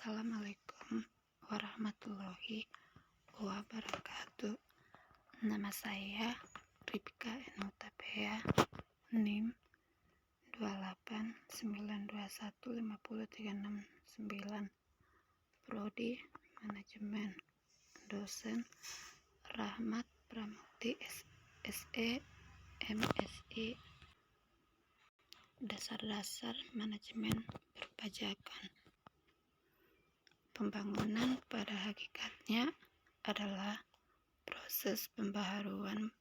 Assalamualaikum warahmatullahi wabarakatuh. Nama saya Ripka Enutapea, NIM 289215039, Prodi Manajemen, dosen Rahmat Pramukti SE MSI, dasar-dasar manajemen perpajakan. Pembangunan pada hakikatnya adalah proses pembaharuan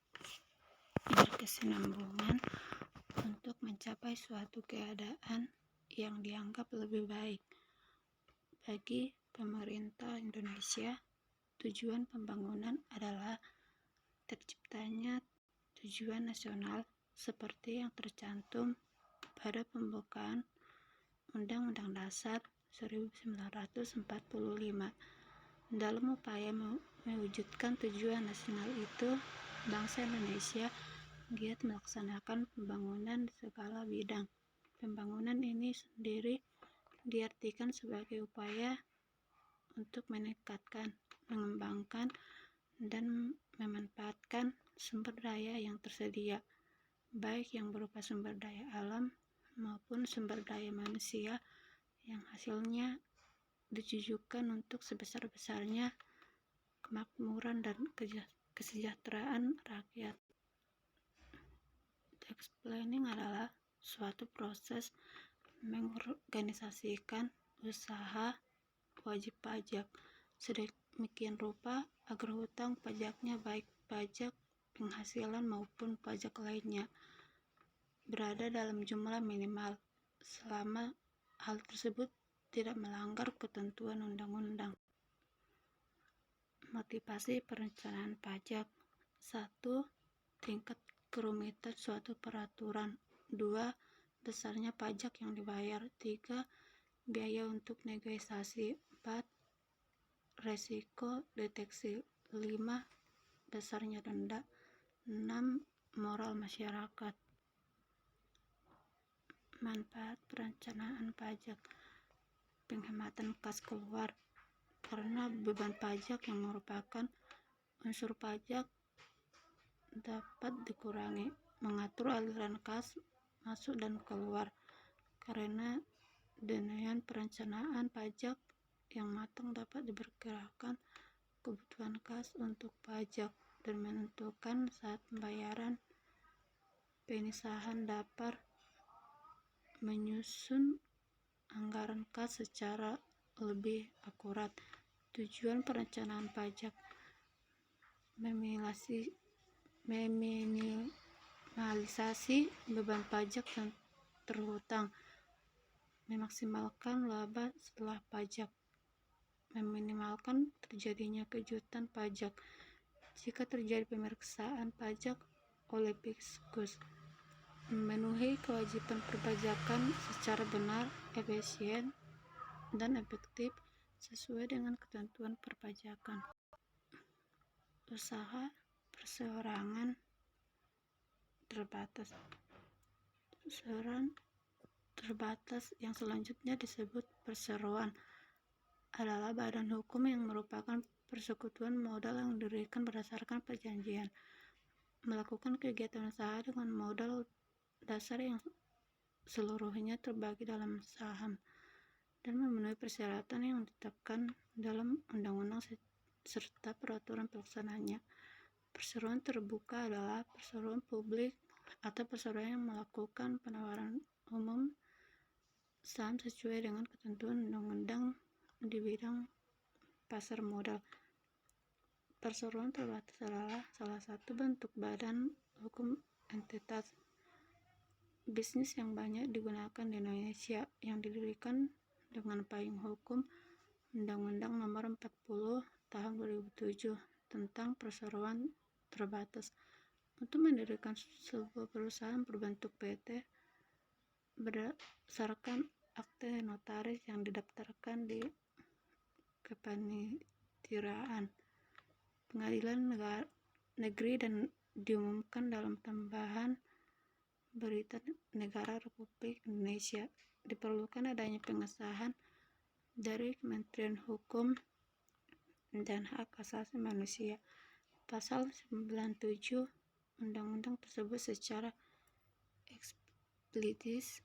berkesinambungan untuk mencapai suatu keadaan yang dianggap lebih baik. Bagi pemerintah Indonesia, tujuan pembangunan adalah terciptanya tujuan nasional seperti yang tercantum pada pembukaan Undang-Undang Dasar 1945. Dalam upaya mewujudkan tujuan nasional itu, bangsa Indonesia giat melaksanakan pembangunan di segala bidang. Pembangunan ini sendiri diartikan sebagai upaya untuk meningkatkan, mengembangkan, dan memanfaatkan sumber daya yang tersedia, baik yang berupa sumber daya alam maupun sumber daya manusia, yang hasilnya ditujukan untuk sebesar-besarnya kemakmuran dan kesejahteraan rakyat. Tax planning adalah suatu proses mengorganisasikan usaha wajib pajak sedemikian rupa agar hutang pajaknya, baik pajak penghasilan maupun pajak lainnya, berada dalam jumlah minimal selama hal tersebut tidak melanggar ketentuan undang-undang. Motivasi perencanaan pajak. 1. Tingkat kerumitan suatu peraturan. 2. Besarnya pajak yang dibayar. 3. Biaya untuk negosiasi. 4. Resiko deteksi. 5. Besarnya denda. 6. Moral masyarakat. Manfaat perencanaan pajak. Penghematan kas keluar, karena beban pajak yang merupakan unsur pajak dapat dikurangi. Mengatur aliran kas masuk dan keluar, karena dengan perencanaan pajak yang matang dapat diperkirakan kebutuhan kas untuk pajak dan menentukan saat pembayaran. Pemisahan dapat menyusun anggaran kas secara lebih akurat. Tujuan perencanaan pajak meminimalisasi beban pajak yang terhutang, memaksimalkan laba setelah pajak, meminimalkan terjadinya kejutan pajak jika terjadi pemeriksaan pajak oleh Fiskus, memenuhi kewajiban perpajakan secara benar, efisien, dan efektif sesuai dengan ketentuan perpajakan. Usaha perseorangan terbatas. Perseroan terbatas yang selanjutnya disebut perseroan adalah badan hukum yang merupakan persekutuan modal yang didirikan berdasarkan perjanjian melakukan kegiatan usaha dengan modal dasar yang seluruhnya terbagi dalam saham dan memenuhi persyaratan yang ditetapkan dalam undang-undang serta peraturan pelaksananya. Perseroan terbuka adalah perseroan publik atau perseroan yang melakukan penawaran umum saham sesuai dengan ketentuan undang-undang di bidang pasar modal. Perseroan terbatas adalah salah satu bentuk badan hukum entitas bisnis yang banyak digunakan di Indonesia, yang didirikan dengan payung hukum Undang-Undang Nomor 40 Tahun 2007 tentang perseroan terbatas. Untuk mendirikan sebuah perusahaan berbentuk PT berdasarkan akte notaris yang didaftarkan di kepanitiaan pengadilan negeri dan diumumkan dalam tambahan berita negara Republik Indonesia, diperlukan adanya pengesahan dari Kementerian Hukum dan Hak Asasi Manusia. Pasal 97 undang-undang tersebut secara eksplisit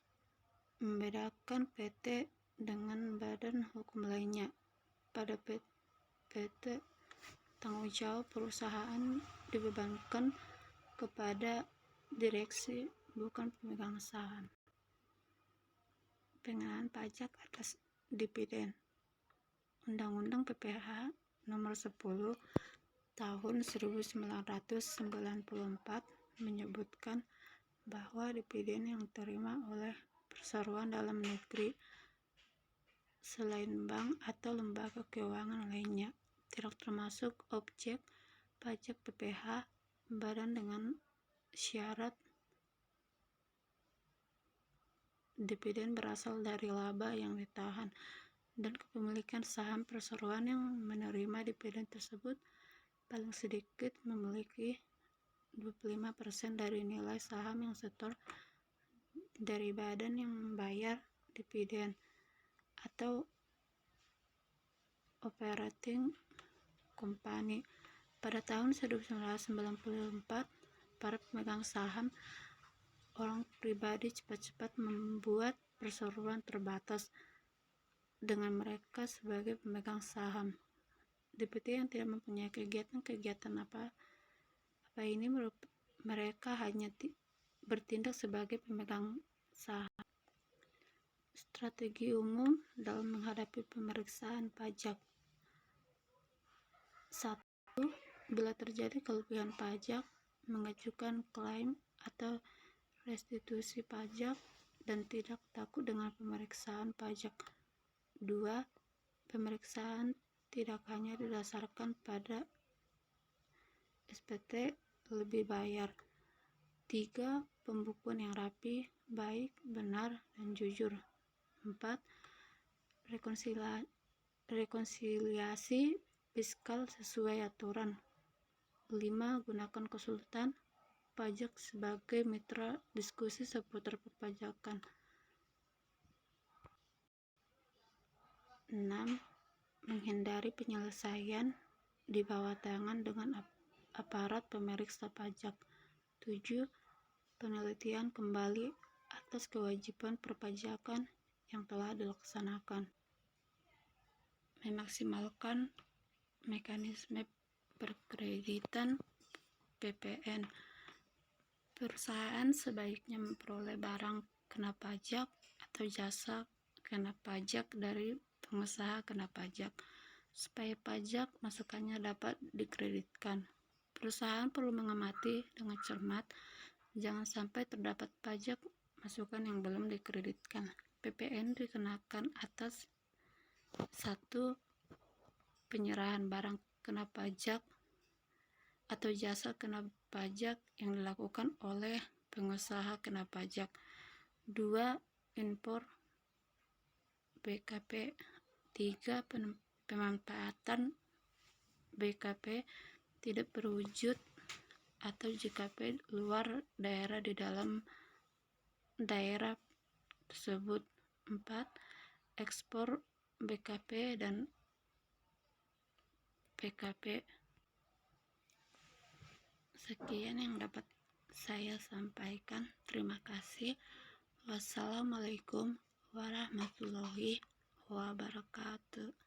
membedakan PT dengan badan hukum lainnya. Pada PT, tanggung jawab perusahaan dibebankan kepada direksi, bukan pemegang saham. Pengenaan pajak atas dividen. Undang-Undang PPH Nomor 10 Tahun 1994 menyebutkan bahwa dividen yang diterima oleh perseroan dalam negeri selain bank atau lembaga keuangan lainnya tidak termasuk objek pajak PPH. Badan dengan syarat dividen berasal dari laba yang ditahan dan kepemilikan saham perseroan yang menerima dividen tersebut paling sedikit memiliki 25% dari nilai saham yang setor dari badan yang membayar dividen atau operating company. Pada tahun 1994, para pemegang saham orang pribadi cepat-cepat membuat perseroan terbatas dengan mereka sebagai pemegang saham. Dividen yang tidak mempunyai kegiatan apa ini mereka hanya bertindak sebagai pemegang saham. Strategi umum dalam menghadapi pemeriksaan pajak. 1. Bila terjadi kelebihan pajak, mengajukan klaim atau restitusi pajak dan tidak takut dengan pemeriksaan pajak. 2. Pemeriksaan tidak hanya didasarkan pada SPT lebih bayar. 3. Pembukuan yang rapi, baik, benar, dan jujur. 4. Rekonsiliasi fiskal sesuai aturan. 5. Gunakan konsultan pajak sebagai mitra diskusi seputar perpajakan. 6. Menghindari penyelesaian di bawah tangan dengan aparat pemeriksa pajak. 7. Penelitian kembali atas kewajiban perpajakan yang telah dilaksanakan. Memaksimalkan mekanisme perkreditan PPN. Perusahaan sebaiknya memperoleh barang kena pajak atau jasa kena pajak dari pengusaha kena pajak supaya pajak masukannya dapat dikreditkan. Perusahaan perlu mengamati dengan cermat jangan sampai terdapat pajak masukan yang belum dikreditkan. PPN dikenakan atas 1. Penyerahan barang kena pajak atau jasa kena pajak yang dilakukan oleh pengusaha kena pajak. 2. Impor BKP. 3. Pemanfaatan BKP tidak berwujud atau JKP luar daerah di dalam daerah tersebut. 4. Ekspor BKP dan PKP. Sekian yang dapat saya sampaikan. Terima kasih. Wassalamualaikum warahmatullahi wabarakatuh.